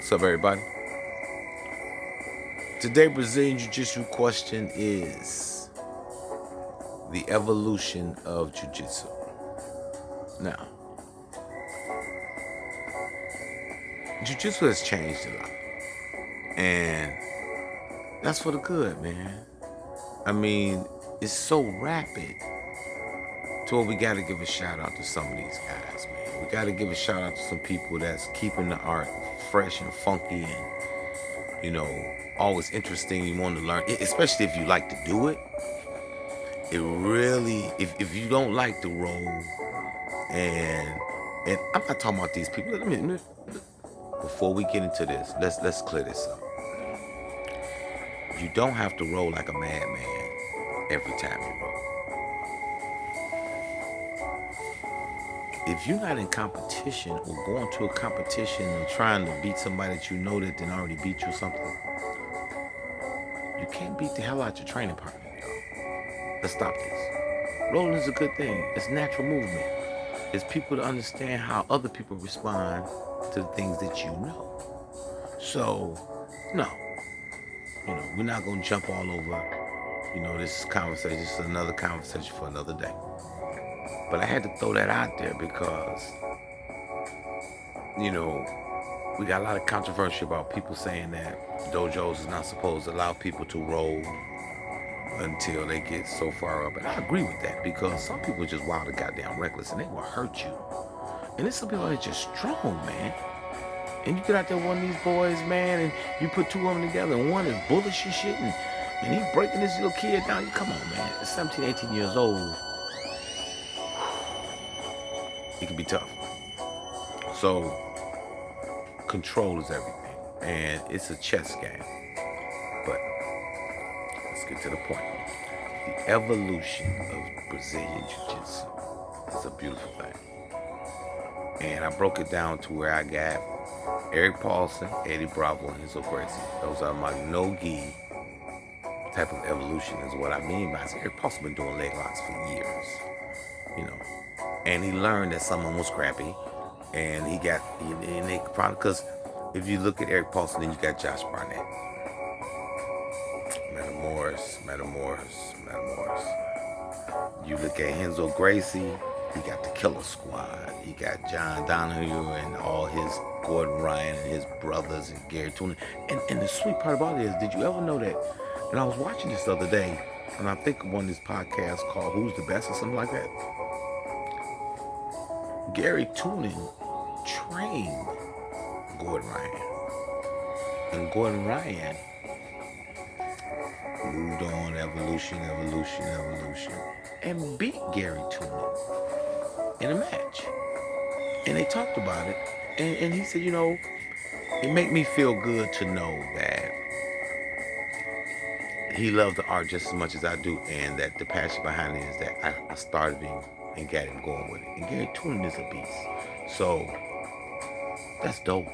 What's up, everybody? Today, Brazilian Jiu-Jitsu question is the evolution of Jiu-Jitsu. Now, Jiu-Jitsu has changed a lot, and that's for the good, man. I mean, it's so rapid to where we got to give a shout out to some of these guys, man. We got to give a shout out to some people that's keeping the art fresh and funky and, always interesting. You want to learn, especially if you like to do it. It really, if you don't like the role, and I'm not talking about these people. Before we get into this, let's clear this up. You don't have to roll like a madman every time you roll. If you're not in competition or going to a competition and trying to beat somebody that you know that then already beat you or something, you can't beat the hell out your training partner, y'all. Let's stop this. Rolling is a good thing. It's natural movement. It's people to understand how other people respond to the things that you know. So, no, we're not gonna jump all over. This conversation. This is another conversation for another day. But I had to throw that out there because, we got a lot of controversy about people saying that dojos is not supposed to allow people to roll until they get so far up. And I agree with that because some people are just wild and goddamn reckless and they will hurt you. And there's some people that are just strong, man. And you get out there with one of these boys, man, and you put two of them together, and one is bullish and shit, and he's breaking this little kid down. Come on, man. It's 17, 18 years old. It can be tough. So, control is everything. And it's a chess game. But, let's get to the point. The evolution of Brazilian Jiu-Jitsu is a beautiful thing. And I broke it down to where I got Eric Paulson, Eddie Bravo, and Renzo Gracie. Those are my no-gi type of evolution is what I mean by it. Eric Paulson been doing leg locks for years, and he learned that someone was crappy, and they probably, because if you look at Eric Paulson, then you got Josh Barnett, Metamoris. You look at Renzo Gracie, he got the Killer Squad. He got John Donahue and all his Gordon Ryan and his brothers and Gary Toonan. And the sweet part about it is, did you ever know that? And I was watching this the other day, and I think one of these podcasts called Who's the Best or something like that. Gary Toonan trained Gordon Ryan. And Gordon Ryan moved on, evolution, and beat Gary Toonan in a match. And they talked about it, and he said, it made me feel good to know that he loved the art just as much as I do, and that the passion behind it is that I started him and got him going with it. And Gary Toonan is a beast. So that's dope.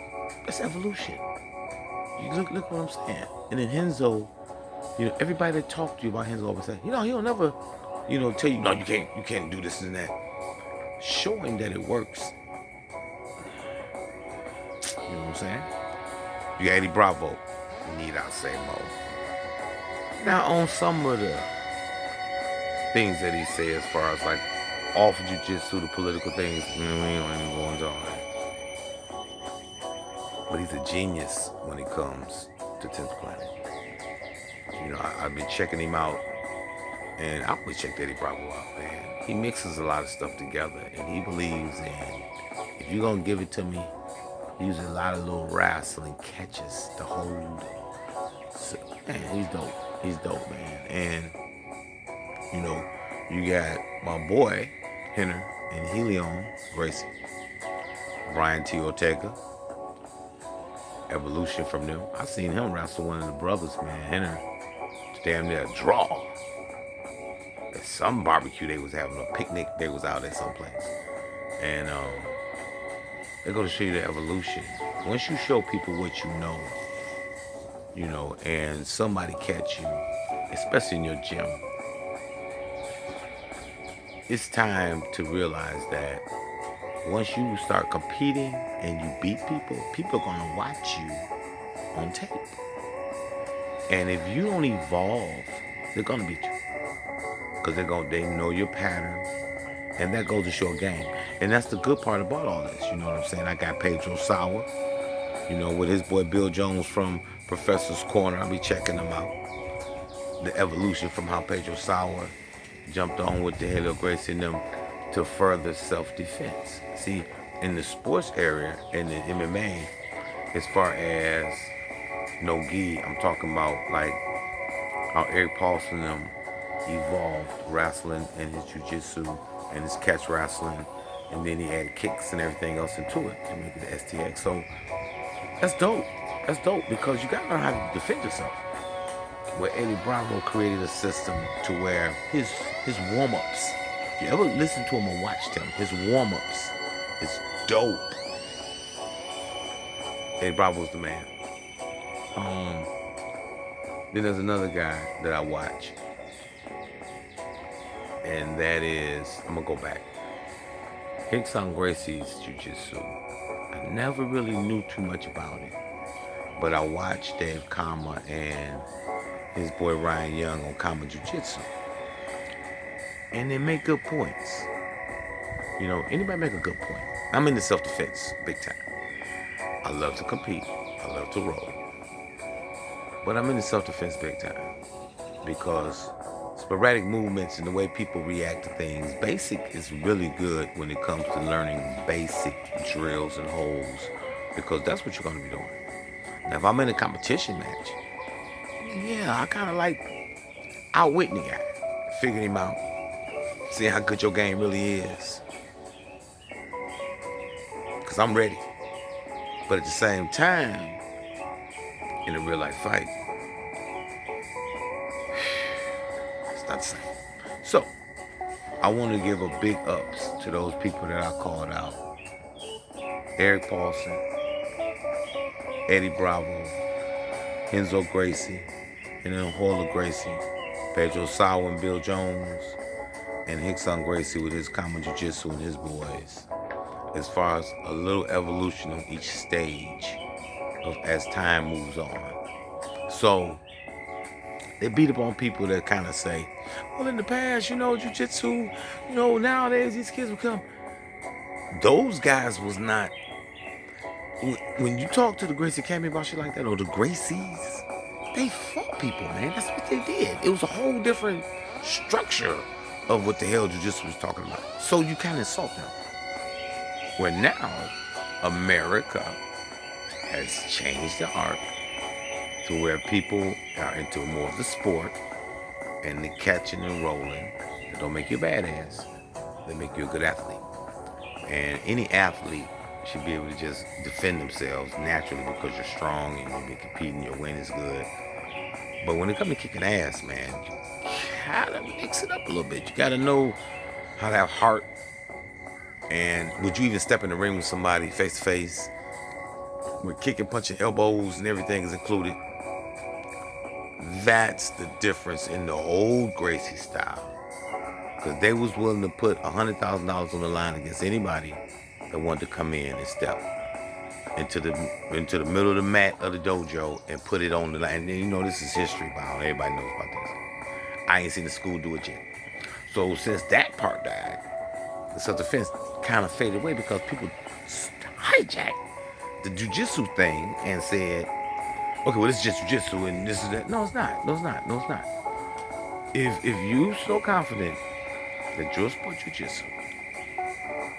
That's evolution. You look what I'm saying. And then Renzo, everybody that talked to you about Renzo always said, he'll never, tell you, no, you can't do this and that. Show him that it works. You know what I'm saying? You got Eddie Bravo. Need I say more? Now, on some of the things that he said as far as like off of jiu-jitsu, the political things, we don't even go into all that. But he's a genius when it comes to 10th Planet. I've been checking him out, and I always check Eddie Bravo out, man. He mixes a lot of stuff together, and he believes in, if you're going to give it to me, use a lot of little wrestling catches to hold. So, man, he's dope, man. And, you got my boy, Henner and Helion Gracie, Brian T. Ortega, evolution from them. I seen him wrestle one of the brothers, man. Henner, damn near a draw. At some barbecue they was having, a picnic they was out at some place. And they're going to show you the evolution. Once you show people what you know, and somebody catch you, especially in your gym, it's time to realize that once you start competing and you beat people, people are gonna watch you on tape. And if you don't evolve, they're gonna beat you. Because they know your pattern. And that goes to show a game. And that's the good part about all this. You know what I'm saying? I got Pedro Sauer, with his boy Bill Jones from Professor's Corner. I'll be checking them out. The evolution from how Pedro Sauer jumped on with the Helio Gracie and them to further self-defense. See, in the sports area, in the MMA, as far as no gi, I'm talking about like how Eric Paulson and them evolved wrestling and his jiu-jitsu and his catch wrestling, and then he added kicks and everything else into it to make it the STX. So that's dope. That's dope because you gotta learn how to defend yourself. Where Eddie Bravo created a system to where his warm-ups, if you ever listen to him or watched him, his warm-ups is dope. Eddie Bravo's the man. Then there's another guy that I watch, and that is, I'm gonna go back. Rickson Gracie's jiu-jitsu. I never really knew too much about it, but I watched Dave Kama and his boy Ryan Young on Kama Jiu-Jitsu, and they make good points. Anybody make a good point. I'm into self-defense big time. I love to compete. I love to roll. But I'm into self-defense big time because sporadic movements and the way people react to things, basic is really good when it comes to learning basic drills and holds, because that's what you're going to be doing. Now, if I'm in a competition match, yeah, I kind of like outwitting the guy, figuring him out, seeing how good your game really is, because I'm ready. But at the same time, in a real life fight, it's not the same. So, I want to give a big ups to those people that I called out. Eric Paulson, Eddie Bravo, Renzo Gracie, and then Hoyler Gracie, Pedro Sauer and Bill Jones, and Rickson Gracie with his Kama Jiu-Jitsu and his boys. As far as a little evolution on each stage as time moves on. So they beat up on people that kind of say, well, in the past, jiu-jitsu, nowadays these kids will come. Those guys was not. When you talk to the Gracie Academy about shit like that, or the Gracies, they fought people, man. That's what they did. It was a whole different structure of what the hell jiu-jitsu was talking about. So you kind of insult them. Where now, America has changed the art to where people are into more of the sport and the catching and rolling. They don't make you a badass. They make you a good athlete. And any athlete should be able to just defend themselves naturally because you're strong and you've been competing, your win is good. But when it comes to kicking ass, man, you gotta mix it up a little bit. You gotta know how to have heart. And would you even step in the ring with somebody face to face, with kicking, punching, elbows, and everything is included? That's the difference in the old Gracie style, because they was willing to put $100,000 on the line against anybody that wanted to come in and step into the middle of the mat of the dojo and put it on the line. And this is history, Bob. Everybody knows about this. I ain't seen the school do it yet. So since that part died, the self-defense kind of faded away because people hijacked the jiu-jitsu thing and said, okay, well, this is just jiu-jitsu and this is that. No, it's not. No, it's not. No, it's not. If you so confident that drill sport jiu-jitsu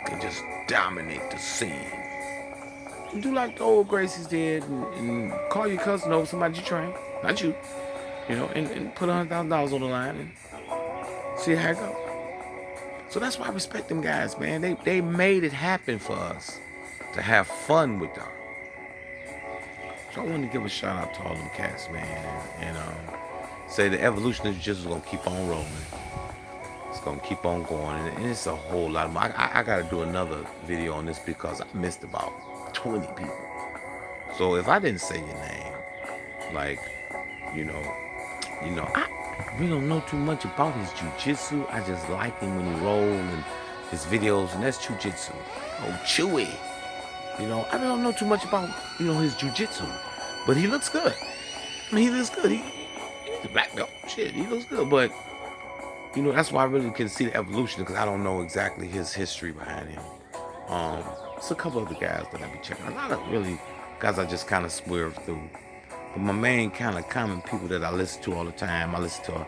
can just dominate the scene, do like the old Gracies did and call your cousin over, somebody you train, not you, and put $100,000 on the line and see how it goes. So that's why I respect them guys, man. They made it happen for us to have fun with them. So I want to give a shout out to all them cats, man, and say the evolution of jiu-jitsu is gonna keep on rolling. It's gonna keep on going, and it's a whole lot more. I gotta do another video on this because I missed about 20 people. So if I didn't say your name, like, I really don't know too much about his jiu-jitsu. I just like him when he roll and his videos, and that's jujitsu. Oh, Chewy. I don't know too much about, his jujitsu, but he looks good. I mean, he looks good. He's a black belt. Shit, he looks good. But, that's why I really can see the evolution, because I don't know exactly his history behind him. It's a couple other guys that I be checking. A lot of really guys I just kind of swerve through. But my main kind of common people that I listen to all the time, I listen to,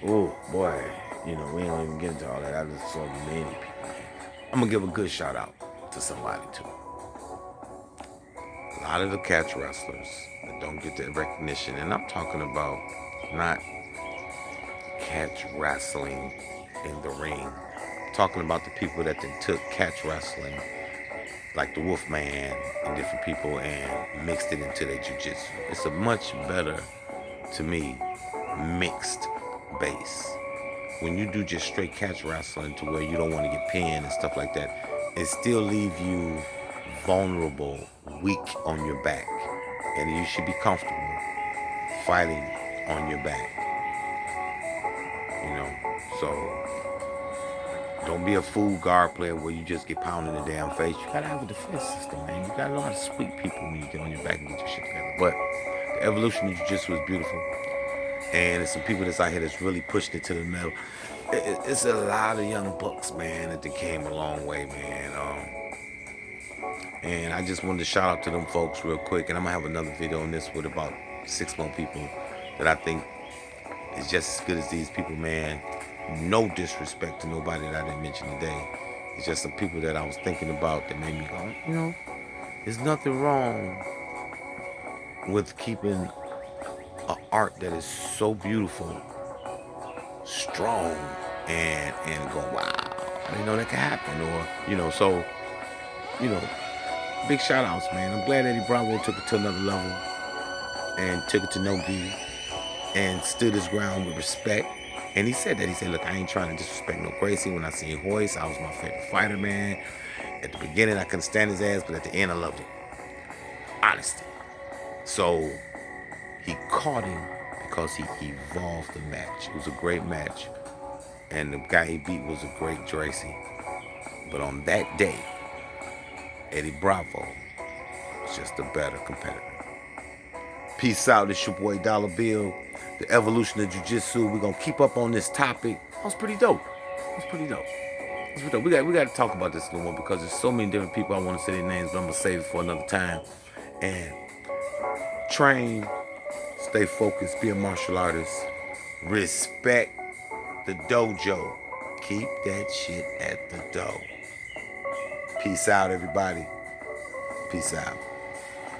oh boy, we don't even get into all that. I listen to so many people. I'm going to give a good shout out to somebody too. A lot of the catch wrestlers that don't get the recognition, and I'm talking about not catch wrestling in the ring. I'm talking about the people that then took catch wrestling, like the Wolfman and different people, and mixed it into their jiu-jitsu. It's a much better, to me, mixed base. When you do just straight catch wrestling to where you don't want to get pinned and stuff like that, it still leave you vulnerable, weak on your back. And you should be comfortable fighting on your back. So don't be a fool guard player where you just get pounded in the damn face. You gotta have a defense system, man. You gotta know how to sweep people when you get on your back and get your shit together. But the evolution of jiu-jitsu is beautiful. And there's some people that's out here that's really pushing it to the middle. It's a lot of young bucks, man, that they came a long way, man. And I just wanted to shout out to them folks real quick. And I'm going to have another video on this with about 6 more people that I think is just as good as these people, man. No disrespect to nobody that I didn't mention today. It's just some people that I was thinking about that made me go, there's nothing wrong with keeping an art that is so beautiful, strong, and go, wow, I didn't know that could happen. Or, so, big shout outs, man. I'm glad Eddie Bravo took it to another level and took it to no gi and stood his ground with respect. And he said, look, I ain't trying to disrespect no Gracie. When I seen Hoist, I was my favorite fighter, man. At the beginning, I couldn't stand his ass, but at the end, I loved him. Honesty. So he caught him because he evolved the match. It was a great match. And the guy he beat was a great Gracie. But on that day, Eddie Bravo was just a better competitor. Peace out. It's your boy Dollar Bill. The evolution of jiu-jitsu. We're going to keep up on this topic. That was pretty dope. We got to talk about this a little more because there's so many different people I want to say their names, but I'm going to save it for another time. And train, stay focused, be a martial artist, respect the dojo. Keep that shit at the door. Peace out, everybody. Peace out.